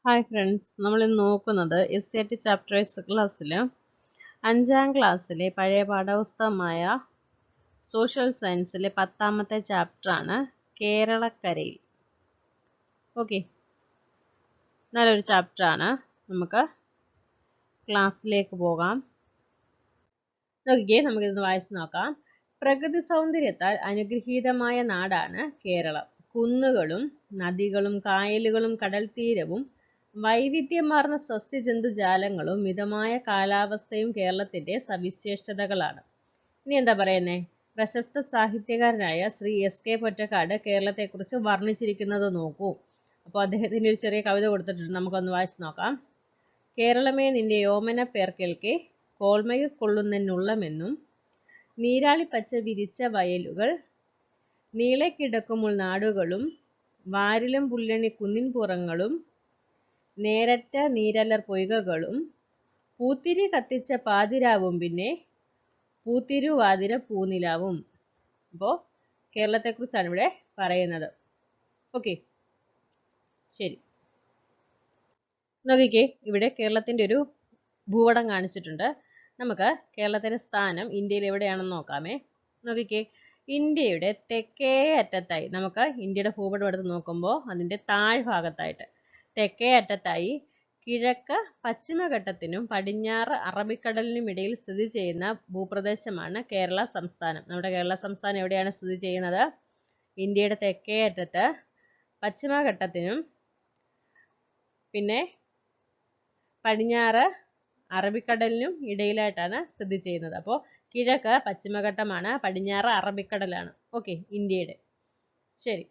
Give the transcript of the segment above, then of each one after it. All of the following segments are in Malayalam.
ഹായ് ഫ്രണ്ട്സ്, നമ്മൾ ഇന്ന് നോക്കുന്നത് SAT ചാപ്റ്റർ വൈസ് ക്ലാസ്സിൽ 5ാം ക്ലാസ്സിലെ പഴയ പാഠപുസ്തകമായ സോഷ്യൽ സയൻസിലെ 10ാമത്തെ ചാപ്റ്ററാണ് കേരളക്കരയിൽ. ഓക്കെ, നല്ലൊരു ചാപ്റ്ററാണ്. നമുക്ക് ക്ലാസ്സിലേക്ക് പോകാം. നമുക്കിതൊന്ന് വായിച്ചു നോക്കാം. പ്രകൃതി സൗന്ദര്യത്താൽ അനുഗ്രഹീതമായ നാടാണ് കേരളം. കുന്നുകളും നദികളും കായലുകളും കടൽ തീരവും വൈവിധ്യമാർന്ന സസ്യജന്തുജാലങ്ങളും മിതമായ കാലാവസ്ഥയും കേരളത്തിന്റെ സവിശേഷതകളാണ്. ഇനി എന്താ പറയുന്നേ? പ്രശസ്ത സാഹിത്യകാരനായ ശ്രീ SK പൊറ്റക്കാട് കേരളത്തെക്കുറിച്ച് വർണ്ണിച്ചിരിക്കുന്നത് നോക്കൂ. അപ്പോൾ അദ്ദേഹത്തിന്റെ ഒരു ചെറിയ കവിത കൊടുത്തിട്ടുണ്ട്, നമുക്കൊന്ന് വായിച്ചു നോക്കാം. കേരളമേ നിന്റെ യോമന പേർ കേൾക്കെ, കോൾമയിൽ കൊള്ളുന്നെന്നുള്ളമെന്നും നീരാളിപ്പച്ച വിരിച്ച വയലുകൾ, നീളെ കിടക്കും ഉൾനാടുകളും, വാരിലും പുല്ലണി കുന്നിൻ പുറങ്ങളും, നേരറ്റ നീരലർ പൊയ്കകളും, പൂത്തിരി കത്തിച്ച പാതിരാവും പിന്നെ പൂത്തിരുവാതിര പൂനിലാവും. അപ്പോൾ കേരളത്തെക്കുറിച്ചാണ് ഇവിടെ പറയുന്നത്. ഓക്കെ, ശരി. നോക്കിക്കേ, ഇവിടെ കേരളത്തിന്റെ ഒരു ഭൂപടം കാണിച്ചിട്ടുണ്ട്. നമുക്ക് കേരളത്തിന്റെ സ്ഥാനം ഇന്ത്യയിൽ എവിടെയാണെന്ന് നോക്കാമേ. നോക്കിക്കേ, ഇന്ത്യയുടെ തെക്കേ അറ്റത്തായി, നമുക്ക് ഇന്ത്യയുടെ ഭൂപടം എടുത്ത് നോക്കുമ്പോൾ അതിന്റെ താഴ്ഭാഗത്തായിട്ട് തെക്കേ അറ്റത്തായി കിഴക്ക് പശ്ചിമഘട്ടത്തിനും പടിഞ്ഞാറ് അറബിക്കടലിനും ഇടയിൽ സ്ഥിതി ചെയ്യുന്ന ഭൂപ്രദേശമാണ് കേരള സംസ്ഥാനം. നമ്മുടെ കേരള സംസ്ഥാനം എവിടെയാണ് സ്ഥിതി ചെയ്യുന്നത്? ഇന്ത്യയുടെ തെക്കേ അറ്റത്ത് പശ്ചിമഘട്ടത്തിനും പിന്നെ പടിഞ്ഞാറ് അറബിക്കടലിനും ഇടയിലായിട്ടാണ് സ്ഥിതി ചെയ്യുന്നത്. അപ്പോൾ കിഴക്ക് പശ്ചിമഘട്ടമാണ്, പടിഞ്ഞാറ് അറബിക്കടലാണ്. ഓക്കെ, ഇന്ത്യയുടെ. ശരി,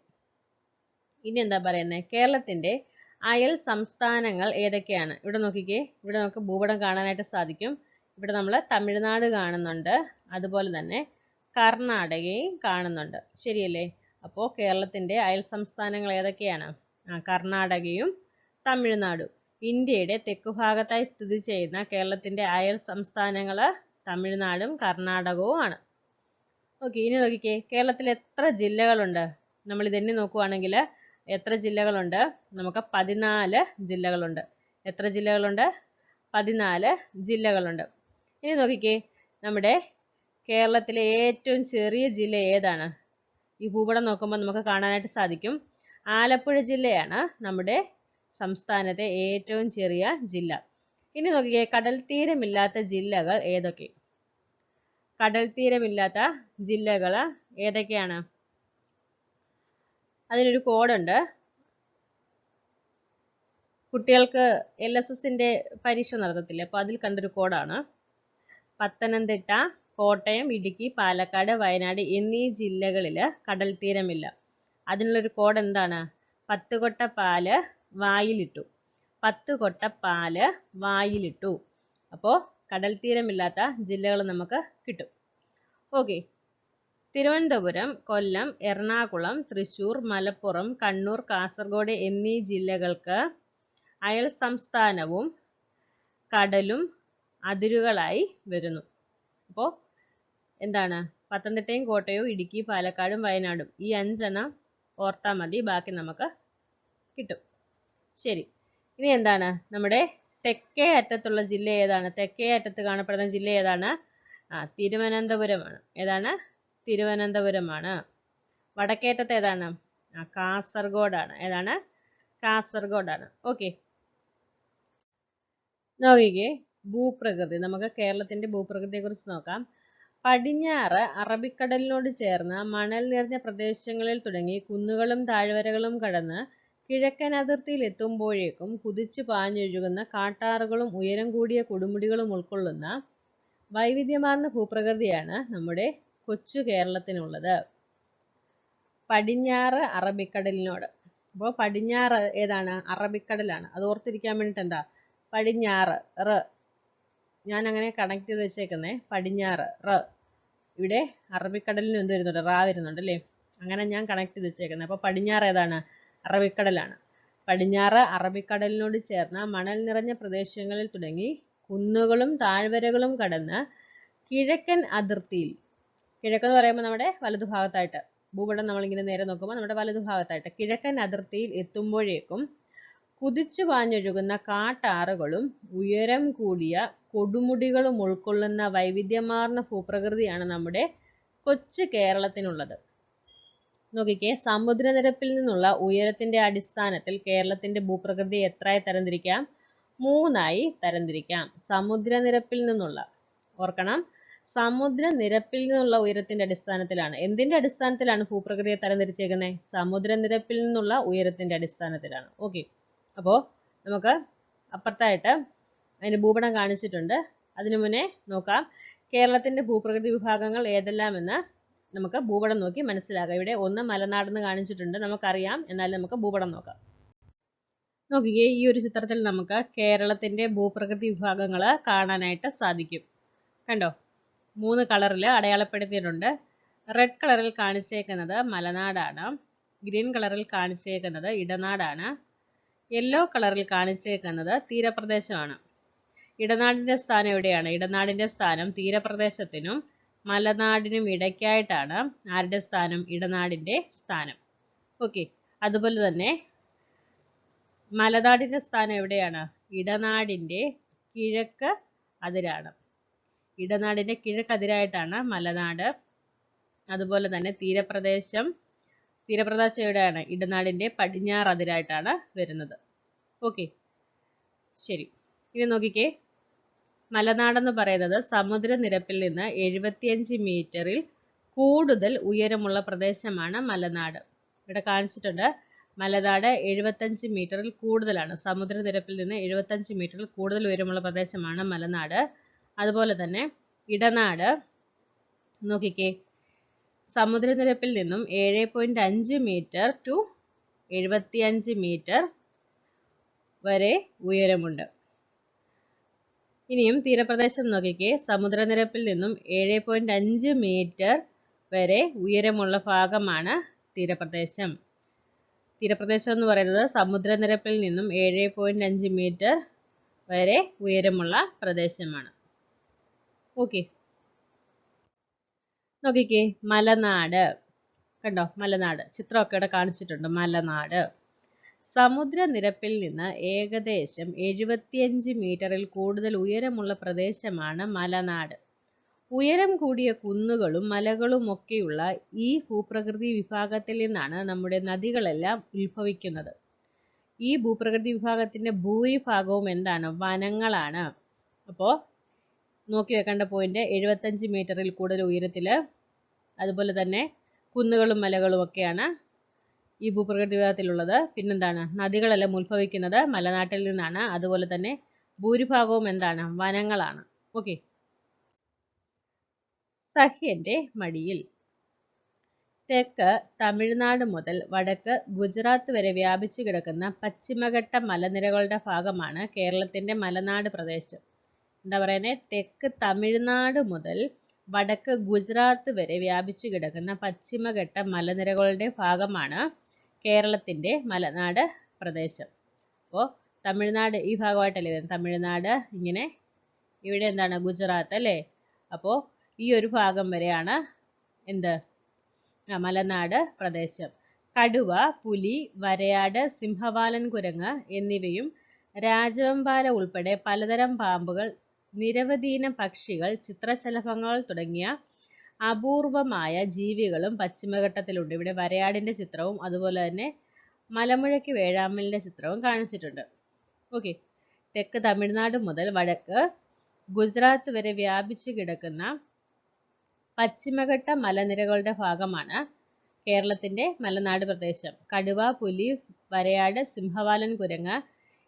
ഇനി എന്താ പറയുന്നത്? കേരളത്തിന്റെ അയൽ സംസ്ഥാനങ്ങൾ ഏതൊക്കെയാണ്? ഇവിടെ നോക്കിക്കേ, ഇവിടെ നമുക്ക് ഭൂപടം കാണാനായിട്ട് സാധിക്കും. ഇവിടെ നമ്മൾ തമിഴ്നാട് കാണുന്നുണ്ട്, അതുപോലെ തന്നെ കർണാടകയും കാണുന്നുണ്ട്. ശരിയല്ലേ? അപ്പോൾ കേരളത്തിന്റെ അയൽ സംസ്ഥാനങ്ങൾ ഏതൊക്കെയാണ്? കർണാടകയും തമിഴ്നാടും. ഇന്ത്യയുടെ തെക്കുഭാഗത്തായി സ്ഥിതി ചെയ്യുന്ന കേരളത്തിന്റെ അയൽ സംസ്ഥാനങ്ങൾ തമിഴ്നാടും കർണാടകവും ആണ്. ഓക്കെ, ഇനി നോക്കിക്കേ, കേരളത്തിൽ എത്ര ജില്ലകളുണ്ട്? നമ്മൾ ഇതെന്നെ നോക്കുവാണെങ്കിൽ എത്ര ജില്ലകളുണ്ട്? നമുക്ക് 14 ജില്ലകളുണ്ട്. എത്ര ജില്ലകളുണ്ട്? 14 ജില്ലകളുണ്ട്. ഇനി നോക്കിക്കേ, നമ്മുടെ കേരളത്തിലെ ഏറ്റവും ചെറിയ ജില്ല ഏതാണ്? ഈ ഭൂപടം നോക്കുമ്പോൾ നമുക്ക് കാണാനായിട്ട് സാധിക്കും, ആലപ്പുഴ ജില്ലയാണ് നമ്മുടെ സംസ്ഥാനത്തെ ഏറ്റവും ചെറിയ ജില്ല. ഇനി നോക്കിക്കേ, കടൽ തീരമില്ലാത്ത ജില്ലകൾ ഏതൊക്കെ? കടൽ തീരമില്ലാത്ത ജില്ലകൾ ഏതൊക്കെയാണ്? അതിനൊരു കോഡുണ്ട്. കുട്ടികൾക്ക് LSSന്റെ പരീക്ഷ നടത്തത്തില്ലേ, അപ്പോൾ അതിൽ കണ്ടൊരു കോഡാണ്. പത്തനംതിട്ട, കോട്ടയം, ഇടുക്കി, പാലക്കാട്, വയനാട് എന്നീ ജില്ലകളിൽ കടൽ തീരമില്ല. അതിനുള്ളൊരു കോഡ് എന്താണ്? 10 കൊട്ട പാല് വായിലിട്ടു. 10 കൊട്ട പാല് വായിലിട്ടു. അപ്പോൾ കടൽ തീരമില്ലാത്ത ജില്ലകൾ നമുക്ക് കിട്ടും. ഓക്കെ, തിരുവനന്തപുരം, കൊല്ലം, എറണാകുളം, തൃശ്ശൂർ, മലപ്പുറം, കണ്ണൂർ, കാസർഗോഡ് എന്നീ ജില്ലകൾക്ക് അയൽ സംസ്ഥാനവും കടലും അതിരുകളായി വരുന്നു. അപ്പോൾ എന്താണ്? പത്തനംതിട്ടയും കോട്ടയവും ഇടുക്കി, പാലക്കാടും വയനാടും, ഈ 5 എണ്ണം ഓർത്താൽ മതി, ബാക്കി നമുക്ക് കിട്ടും. ശരി, ഇനി എന്താണ്? നമ്മുടെ തെക്കേ അറ്റത്തുള്ള ജില്ല ഏതാണ്? തെക്കേ അറ്റത്ത് കാണപ്പെടുന്ന ജില്ല ഏതാണ്? തിരുവനന്തപുരമാണ്. ഏതാണ്? തിരുവനന്തപുരമാണ്. വടക്കേറ്റത്ത് ഏതാണ്? കാസർഗോഡാണ്. ഏതാണ്? കാസർഗോഡാണ്. ഓക്കെ, നോക്കിക്കേ, ഭൂപ്രകൃതി. നമുക്ക് കേരളത്തിന്റെ ഭൂപ്രകൃതിയെ കുറിച്ച് നോക്കാം. പടിഞ്ഞാറ് അറബിക്കടലിനോട് ചേർന്ന് മണൽ നിറഞ്ഞ പ്രദേശങ്ങളിൽ തുടങ്ങി കുന്നുകളും താഴ്വരകളും കടന്ന് കിഴക്കൻ അതിർത്തിയിൽ എത്തുമ്പോഴേക്കും കുതിച്ചു പാഞ്ഞൊഴുകുന്ന കാട്ടാറുകളും ഉയരം കൂടിയ കൊടുമുടികളും ഉൾക്കൊള്ളുന്ന വൈവിധ്യമാർന്ന ഭൂപ്രകൃതിയാണ് നമ്മുടെ കൊച്ചു കേരളത്തിനുള്ളത്. പടിഞ്ഞാറ് അറബിക്കടലിനോട്. അപ്പോൾ പടിഞ്ഞാറ് ഏതാണ്? അറബിക്കടലാണ്. അത് ഓർത്തിരിക്കാൻ വേണ്ടിയിട്ട് എന്താ? പടിഞ്ഞാറ് ഞാൻ അങ്ങനെ കണക്ട് ചെയ്ത് വെച്ചേക്കുന്നേ, പടിഞ്ഞാറ് ഇവിടെ അറബിക്കടലിന് എന്ത് വരുന്നുണ്ട്? വരുന്നുണ്ട് അല്ലേ? അങ്ങനെ ഞാൻ കണക്ട് ചെയ്ത് വെച്ചേക്കുന്നത്. അപ്പോൾ പടിഞ്ഞാറ് ഏതാണ്? അറബിക്കടലാണ്. പടിഞ്ഞാറ് അറബിക്കടലിനോട് ചേർന്ന മണൽ നിറഞ്ഞ പ്രദേശങ്ങളിൽ തുടങ്ങി കുന്നുകളും താഴ്വരകളും കടന്ന് കിഴക്കൻ അതിർത്തിയിൽ, കിഴക്കെന്ന് പറയുമ്പോൾ നമ്മുടെ വലതുഭാഗത്തായിട്ട്, ഭൂപടം നമ്മളിങ്ങനെ നേരെ നോക്കുമ്പോൾ നമ്മുടെ വലതുഭാഗത്തായിട്ട് കിഴക്കൻ അതിർത്തിയിൽ എത്തുമ്പോഴേക്കും കുതിച്ചു പാഞ്ഞൊഴുകുന്ന കാട്ടാറുകളും ഉയരം കൂടിയ കൊടുമുടികളും ഉൾക്കൊള്ളുന്ന വൈവിധ്യമാർന്ന ഭൂപ്രകൃതിയാണ് നമ്മുടെ കൊച്ചു കേരളത്തിനുള്ളത്. നോക്കിക്കേ, സമുദ്രനിരപ്പിൽ നിന്നുള്ള ഉയരത്തിന്റെ അടിസ്ഥാനത്തിൽ കേരളത്തിന്റെ ഭൂപ്രകൃതിയെ എത്രയായി തരംതിരിക്കാം? 3ആയി തരംതിരിക്കാം. സമുദ്രനിരപ്പിൽ നിന്നുള്ള, ഓർക്കണം, സമുദ്രനിരപ്പിൽ നിന്നുള്ള ഉയരത്തിന്റെ അടിസ്ഥാനത്തിലാണ്. എന്തിന്റെ അടിസ്ഥാനത്തിലാണ് ഭൂപ്രകൃതിയെ തരംതിരിച്ചേക്കുന്നത്? സമുദ്രനിരപ്പിൽ നിന്നുള്ള ഉയരത്തിന്റെ അടിസ്ഥാനത്തിലാണ്. ഓക്കെ, അപ്പോൾ നമുക്ക് അപ്പുറത്തായിട്ട് അതിന് ഭൂപടം കാണിച്ചിട്ടുണ്ട്. അതിനു മുന്നേ നോക്കാം കേരളത്തിന്റെ ഭൂപ്രകൃതി വിഭാഗങ്ങൾ ഏതെല്ലാമെന്ന് നമുക്ക് ഭൂപടം നോക്കി മനസ്സിലാക്കാം. ഇവിടെ ഒന്ന് മലനാടെന്ന് കാണിച്ചിട്ടുണ്ട്, നമുക്കറിയാം, എന്നാലും നമുക്ക് ഭൂപടം നോക്കാം. നോക്കിക്കേ, ഈ ഒരു ചിത്രത്തിൽ നമുക്ക് കേരളത്തിന്റെ ഭൂപ്രകൃതി വിഭാഗങ്ങൾ കാണാനായിട്ട് സാധിക്കും. കണ്ടോ, 3 കളറിൽ അടയാളപ്പെടുത്തിയിട്ടുണ്ട്. റെഡ് കളറിൽ കാണിച്ചേക്കുന്നത് മലനാടാണ്, ഗ്രീൻ കളറിൽ കാണിച്ചേക്കുന്നത് ഇടനാടാണ്, യെല്ലോ കളറിൽ കാണിച്ചേക്കുന്നത് തീരപ്രദേശമാണ്. ഇടനാടിന്റെ സ്ഥാനം എവിടെയാണ്? ഇടനാടിന്റെ സ്ഥാനം തീരപ്രദേശത്തിനും മലനാടിനും ഇടയ്ക്കായിട്ടാണ്. ആരുടെ സ്ഥാനം? ഇടനാടിന്റെ സ്ഥാനം. ഓക്കെ, അതുപോലെ തന്നെ മലനാടിന്റെ സ്ഥാനം എവിടെയാണ്? ഇടനാടിന്റെ കിഴക്ക് അതിരാണ്. ഇടനാടിന്റെ കിഴക്കതിരായിട്ടാണ് മലനാട്. അതുപോലെ തന്നെ തീരപ്രദേശം എവിടെയാണ്? ഇടനാടിന്റെ പടിഞ്ഞാറ് അതിരായിട്ടാണ് വരുന്നത്. ഓക്കെ, ശരി. ഇനി നോക്കിക്കേ, മലനാടെന്ന് പറയുന്നത് സമുദ്രനിരപ്പിൽ നിന്ന് 75 മീറ്ററിൽ കൂടുതൽ ഉയരമുള്ള പ്രദേശമാണ് മലനാട്. ഇവിടെ കാണിച്ചിട്ടുണ്ട്, മലനാട് 75 മീറ്ററിൽ കൂടുതലാണ്. സമുദ്രനിരപ്പിൽ നിന്ന് 75 മീറ്ററിൽ കൂടുതൽ ഉയരമുള്ള പ്രദേശമാണ് മലനാട്. അതുപോലെ തന്നെ ഇടനാട് നോക്കിക്കേ, സമുദ്രനിരപ്പിൽ നിന്നും 7.5 മീറ്റർ ടു 75 മീറ്റർ വരെ ഉയരമുണ്ട്. ഇനിയും തീരപ്രദേശം നോക്കിക്കേ, സമുദ്രനിരപ്പിൽ നിന്നും 7.5 മീറ്റർ വരെ ഉയരമുള്ള ഭാഗമാണ് തീരപ്രദേശം. തീരപ്രദേശം എന്ന് പറയുന്നത് സമുദ്രനിരപ്പിൽ നിന്നും 7.5 മീറ്റർ വരെ ഉയരമുള്ള പ്രദേശമാണ്. ഓക്കെ, നോക്കിക്കേ, മലനാട് കണ്ടോ, മലനാട് ചിത്രമൊക്കെ ഇവിടെ കാണിച്ചിട്ടുണ്ട്. മലനാട് സമുദ്രനിരപ്പിൽ നിന്ന് ഏകദേശം 75 മീറ്ററിൽ കൂടുതൽ ഉയരമുള്ള പ്രദേശമാണ് മലനാട്. ഉയരം കൂടിയ കുന്നുകളും മലകളും ഒക്കെയുള്ള ഈ ഭൂപ്രകൃതി വിഭാഗത്തിൽ നിന്നാണ് നമ്മുടെ നദികളെല്ലാം ഉത്ഭവിക്കുന്നത്. ഈ ഭൂപ്രകൃതി വിഭാഗത്തിന്റെ ഭൂരിഭാഗവും എന്താണ്? വനങ്ങളാണ്. അപ്പോൾ നോക്കി വെക്കേണ്ട പോയിന്റ് 75 മീറ്ററിൽ കൂടുതൽ ഉയരത്തിൽ, അതുപോലെ തന്നെ കുന്നുകളും മലകളും ഒക്കെയാണ് ഈ ഭൂപ്രകൃതി വിഭാഗത്തിലുള്ളത്. പിന്നെന്താണ്? നദികളെല്ലാം ഉത്ഭവിക്കുന്നത് മലനാട്ടിൽ നിന്നാണ്. അതുപോലെ തന്നെ ഭൂരിഭാഗവും എന്താണ്? വനങ്ങളാണ്. ഓക്കെ, സഹ്യന്റെ മടിയിൽ. തെക്ക് തമിഴ്നാട് മുതൽ വടക്ക് ഗുജറാത്ത് വരെ വ്യാപിച്ചു കിടക്കുന്ന പശ്ചിമഘട്ട മലനിരകളുടെ ഭാഗമാണ് കേരളത്തിന്റെ മലനാട് പ്രദേശം. എന്താ പറയുന്നത്? തെക്ക് തമിഴ്നാട് മുതൽ വടക്ക് ഗുജറാത്ത് വരെ വ്യാപിച്ചു കിടക്കുന്ന പശ്ചിമഘട്ട മലനിരകളുടെ ഭാഗമാണ് കേരളത്തിന്റെ മലനാട് പ്രദേശം. അപ്പോൾ തമിഴ്നാട് ഈ ഭാഗമായിട്ടല്ലേ വരുന്നത്? തമിഴ്നാട് ഇങ്ങനെ, ഇവിടെ എന്താണ്? ഗുജറാത്ത് അല്ലേ? അപ്പോൾ ഈ ഒരു ഭാഗം വരെയാണ് എന്ത്? മലനാട് പ്രദേശം. കടുവ, പുലി, വരയാട്, സിംഹവാലൻ കുരങ്ങ് എന്നിവയും രാജവെമ്പാല ഉൾപ്പെടെ പലതരം പാമ്പുകൾ, നിരവധിയിനം പക്ഷികൾ, ചിത്രശലഭങ്ങൾ തുടങ്ങിയ അപൂർവമായ ജീവികളും പശ്ചിമഘട്ടത്തിലുണ്ട്. ഇവിടെ വരയാടിന്റെ ചിത്രവും അതുപോലെ തന്നെ മലമുഴക്കി വേഴാമ്പലിന്റെ ചിത്രവും കാണിച്ചിട്ടുണ്ട്. ഓക്കെ, തെക്ക് തമിഴ്നാട് മുതൽ വടക്ക് ഗുജറാത്ത് വരെ വ്യാപിച്ചു കിടക്കുന്ന പശ്ചിമഘട്ട മലനിരകളുടെ ഭാഗമാണ് കേരളത്തിന്റെ മലനാട് പ്രദേശം. കടുവ, പുലി, വരയാട്, സിംഹവാലൻ കുരങ്ങ്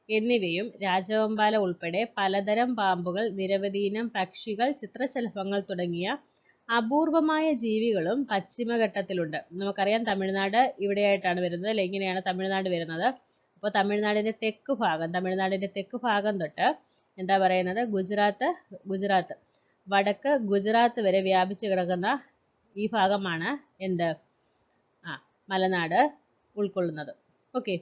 എന്നിവയും രാജവെമ്പാല ഉൾപ്പെടെ പലതരം പാമ്പുകൾ, നിരവധിയിനം പക്ഷികൾ, ചിത്രശലഭങ്ങൾ തുടങ്ങിയ അപൂർവമായ ജീവികളും പശ്ചിമഘട്ടത്തിലുണ്ട്. നമുക്കറിയാം തമിഴ്നാട് ഇവിടെയായിട്ടാണ് വരുന്നത് അല്ലെ? ഇങ്ങനെയാണ് തമിഴ്നാട് വരുന്നത്. അപ്പോൾ തമിഴ്നാടിന്റെ തെക്ക് ഭാഗം തൊട്ട് എന്താ പറയുന്നത്? ഗുജറാത്ത് വടക്ക് ഗുജറാത്ത് വരെ വ്യാപിച്ചു കിടക്കുന്ന ഈ ഭാഗമാണ് എന്ത്? മലനാട് ഉൾക്കൊള്ളുന്നത്. ഓക്കെ,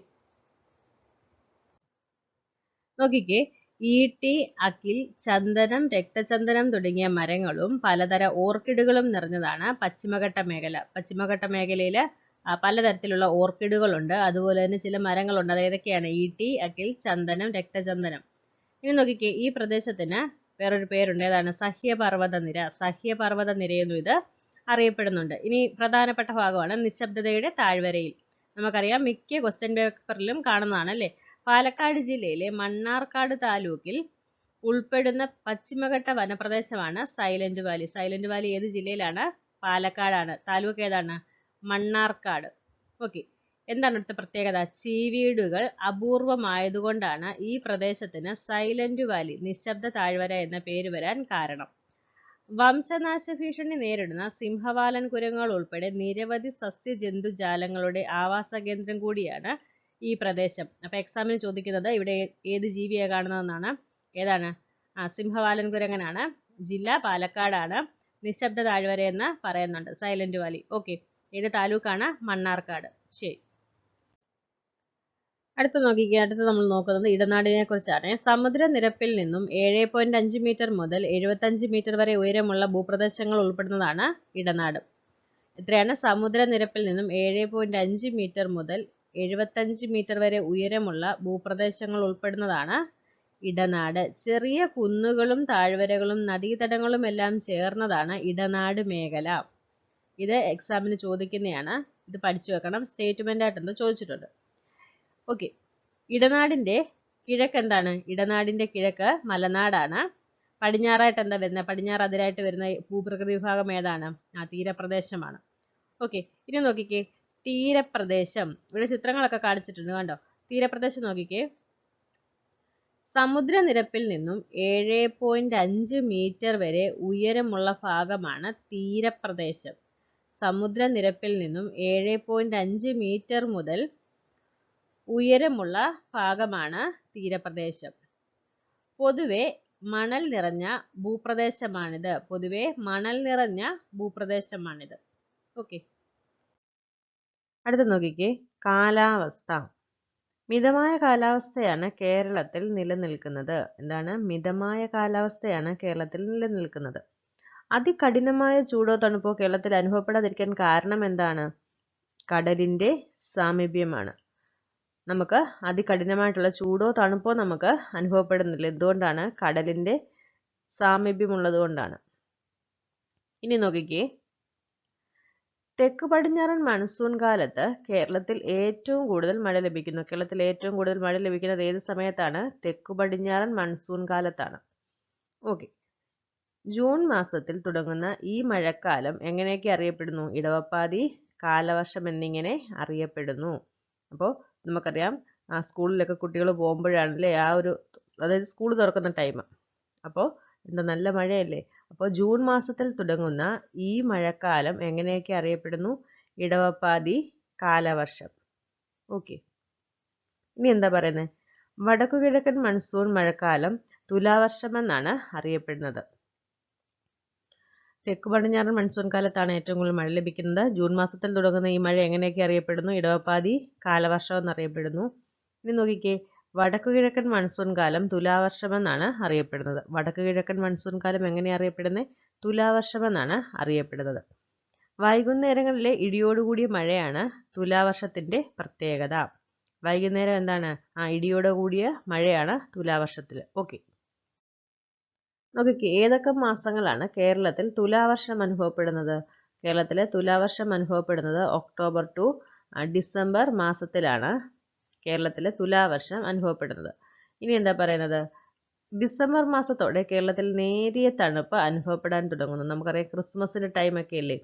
നോക്കിക്കേ, ഈട്ടി, അകിൽ, ചന്ദനം, രക്തചന്ദനം തുടങ്ങിയ മരങ്ങളും പലതര ഓർക്കിഡുകളും നിറഞ്ഞതാണ് പശ്ചിമഘട്ട മേഖല. പശ്ചിമഘട്ട മേഖലയിൽ പലതരത്തിലുള്ള ഓർക്കിഡുകളുണ്ട്, അതുപോലെ തന്നെ ചില മരങ്ങളുണ്ട്. അത് ഏതൊക്കെയാണ്? ഈട്ടി, അകിൽ, ചന്ദനം, രക്തചന്ദനം. ഇനി നോക്കിക്കേ, ഈ പ്രദേശത്തിന് വേറൊരു പേരുണ്ട്. ഏതാണ്? സഹ്യപർവ്വതനിര. സഹ്യപർവ്വതനിരയെന്നും ഇത് അറിയപ്പെടുന്നുണ്ട്. ഇനി പ്രധാനപ്പെട്ട ഭാഗമാണ് നിശബ്ദതയുടെ താഴ്വരയിൽ. നമുക്കറിയാം, മിക്ക ക്വസ്റ്റ്യൻ പേപ്പറിലും കാണുന്നതാണ് അല്ലേ? പാലക്കാട് ജില്ലയിലെ മണ്ണാർക്കാട് താലൂക്കിൽ ഉൾപ്പെടുന്ന പശ്ചിമഘട്ട വനപ്രദേശമാണ് സൈലന്റ് വാലി. സൈലന്റ് വാലി ഏത് ജില്ലയിലാണ്? പാലക്കാടാണ്. താലൂക്ക് ഏതാണ്? മണ്ണാർക്കാട്. ഓക്കെ. എന്താണ് അടുത്ത പ്രത്യേകത? ചീവീടുകൾ അപൂർവമായതുകൊണ്ടാണ് ഈ പ്രദേശത്തിന് സൈലന്റ് വാലി, നിശബ്ദ താഴ്വര എന്ന പേര് വരാൻ കാരണം. വംശനാശ ഭീഷണി നേരിടുന്ന സിംഹവാലൻ കുരങ്ങുകൾ ഉൾപ്പെടെ നിരവധി സസ്യജന്തുജാലങ്ങളുടെ ആവാസ കേന്ദ്രം കൂടിയാണ് ഈ പ്രദേശം. അപ്പൊ എക്സാമിന് ചോദിക്കുന്നത് ഇവിടെ ഏത് ജീവിയെ കാണുന്നതെന്നാണ്. ഏതാണ്? സിംഹവാലൻ കുരങ്ങനാണ്. ജില്ല പാലക്കാടാണ്. നിശബ്ദ താഴ്വര എന്ന് പറയുന്നുണ്ട്, സൈലന്റ് വാലി. ഓക്കെ. ഏത് താലൂക്കാണ്? മണ്ണാർക്കാട്. ശരി. അടുത്ത നമ്മൾ നോക്കുന്നത് ഇടനാടിനെ കുറിച്ചാണ്. സമുദ്രനിരപ്പിൽ നിന്നും 7.5 മീറ്റർ മുതൽ 75 മീറ്റർ വരെ ഉയരമുള്ള ഭൂപ്രദേശങ്ങൾ ഉൾപ്പെടുന്നതാണ് ഇടനാട്. എത്രയാണ്? സമുദ്രനിരപ്പിൽ നിന്നും 7.5 മീറ്റർ മുതൽ 75 മീറ്റർ വരെ ഉയരമുള്ള ഭൂപ്രദേശങ്ങൾ ഉൾപ്പെടുന്നതാണ് ഇടനാട്. ചെറിയ കുന്നുകളും താഴ്വരകളും നദീതടങ്ങളും എല്ലാം ചേർന്നതാണ് ഇടനാട് മേഖല. ഇത് എക്സാമിന് ചോദിക്കുന്നതാണ്. ഇത് പഠിച്ചു വെക്കണം. സ്റ്റേറ്റ്മെന്റ് ആയിട്ടൊന്ന് ചോദിച്ചിട്ടുണ്ട്. ഓക്കെ. ഇടനാടിന്റെ കിഴക്ക് എന്താണ്? ഇടനാടിന്റെ കിഴക്ക് മലനാടാണ്. പടിഞ്ഞാറായിട്ട് എന്താ വരുന്നത്? പടിഞ്ഞാറ് അതിരായിട്ട് വരുന്ന ഭൂപ്രകൃതി വിഭാഗം ഏതാണ്? തീരപ്രദേശമാണ്. ഓക്കെ. ഇനി നോക്കിക്കേ, തീരപ്രദേശം. ഇവിടെ ചിത്രങ്ങളൊക്കെ കാണിച്ചിട്ടുണ്ട്, കണ്ടോ? തീരപ്രദേശം നോക്കിക്കേ. സമുദ്രനിരപ്പിൽ നിന്നും 7.5 മീറ്റർ വരെ ഉയരമുള്ള ഭാഗമാണ് തീരപ്രദേശം. സമുദ്രനിരപ്പിൽ നിന്നും 7.5 മീറ്റർ മുതൽ ഉയരമുള്ള ഭാഗമാണ് തീരപ്രദേശം. പൊതുവെ മണൽ നിറഞ്ഞ ഭൂപ്രദേശമാണിത്. ഓക്കെ. അടുത്ത നോക്കിക്കേ, കാലാവസ്ഥ. മിതമായ കാലാവസ്ഥയാണ് കേരളത്തിൽ നിലനിൽക്കുന്നത്. എന്താണ്? മിതമായ കാലാവസ്ഥയാണ് കേരളത്തിൽ നിലനിൽക്കുന്നത്. അതികഠിനമായ ചൂടോ തണുപ്പോ കേരളത്തിൽ അനുഭവപ്പെടാതിരിക്കാൻ കാരണം എന്താണ്? കടലിന്റെ സാമീപ്യമാണ്. നമുക്ക് അതികഠിനമായിട്ടുള്ള ചൂടോ തണുപ്പോ നമുക്ക് അനുഭവപ്പെടുന്നില്ല. എന്തുകൊണ്ടാണ്? കടലിന്റെ സാമീപ്യമുള്ളത് കൊണ്ടാണ്. ഇനി നോക്കിക്കേ, തെക്ക് പടിഞ്ഞാറൻ മൺസൂൺ കാലത്ത് കേരളത്തിൽ ഏറ്റവും കൂടുതൽ മഴ ലഭിക്കുന്നു. കേരളത്തിൽ ഏറ്റവും കൂടുതൽ മഴ ലഭിക്കുന്നത് ഏത് സമയത്താണ്? തെക്ക് പടിഞ്ഞാറൻ മൺസൂൺ കാലത്താണ്. ഓക്കെ. ജൂൺ മാസത്തിൽ തുടങ്ങുന്ന ഈ മഴക്കാലം എങ്ങനെയൊക്കെ അറിയപ്പെടുന്നു? ഇടവപ്പാതി, കാലവർഷം എന്നിങ്ങനെ അറിയപ്പെടുന്നു. അപ്പോൾ നമുക്കറിയാം, സ്കൂളിലൊക്കെ കുട്ടികൾ പോകുമ്പോഴാണല്ലേ അതായത് സ്കൂൾ തുറക്കുന്ന ടൈം. അപ്പോൾ നല്ല മഴയല്ലേ? അപ്പോൾ ജൂൺ മാസത്തിൽ തുടങ്ങുന്ന ഈ മഴക്കാലം എങ്ങനെയൊക്കെ അറിയപ്പെടുന്നു? ഇടവപ്പാതി, കാലവർഷം. ഓക്കെ. ഇനി എന്താ പറയുന്നത്? വടക്കുകിഴക്കൻ മൺസൂൺ മഴക്കാലം തുലാവർഷം എന്നാണ് അറിയപ്പെടുന്നത്. തെക്ക് പടിഞ്ഞാറൻ മൺസൂൺ കാലത്താണ് ഏറ്റവും കൂടുതൽ മഴ ലഭിക്കുന്നത്. ജൂൺ മാസത്തിൽ തുടങ്ങുന്ന ഈ മഴ എങ്ങനെയൊക്കെ അറിയപ്പെടുന്നു? ഇടവപ്പാതി, കാലവർഷം എന്നറിയപ്പെടുന്നു. ഇനി നോക്കിക്കേ, വടക്കുകിഴക്കൻ മൺസൂൺ കാലം തുലാവർഷം എന്നാണ് അറിയപ്പെടുന്നത്. വടക്കുകിഴക്കൻ മൺസൂൺ കാലം എങ്ങനെയാണ് അറിയപ്പെടുന്നത്? തുലാവർഷം എന്നാണ് അറിയപ്പെടുന്നത്. വൈകുന്നേരങ്ങളിലെ ഇടിയോടുകൂടിയ മഴയാണ് തുലാവർഷത്തിന്റെ പ്രത്യേകത. വൈകുന്നേരം എന്താണ്? ഇടിയോട് കൂടിയ മഴയാണ് തുലാവർഷത്തിൽ. ഓക്കെ. നോക്കിക്കേ, ഏതൊക്കെ മാസങ്ങളാണ് കേരളത്തിൽ തുലാവർഷം അനുഭവപ്പെടുന്നത്? കേരളത്തിലെ തുലാവർഷം അനുഭവപ്പെടുന്നത് ഒക്ടോബർ ടു ഡിസംബർ മാസത്തിലാണ് കേരളത്തിലെ തുലാവർഷം അനുഭവപ്പെടുന്നത്. ഇനി എന്താ പറയുന്നത്? ഡിസംബർ മാസത്തോടെ കേരളത്തിൽ നേരിയ തണുപ്പ് അനുഭവപ്പെടാൻ തുടങ്ങുന്നു. നമുക്കറിയാം, ക്രിസ്മസിന്റെ ടൈമൊക്കെ അല്ലേ?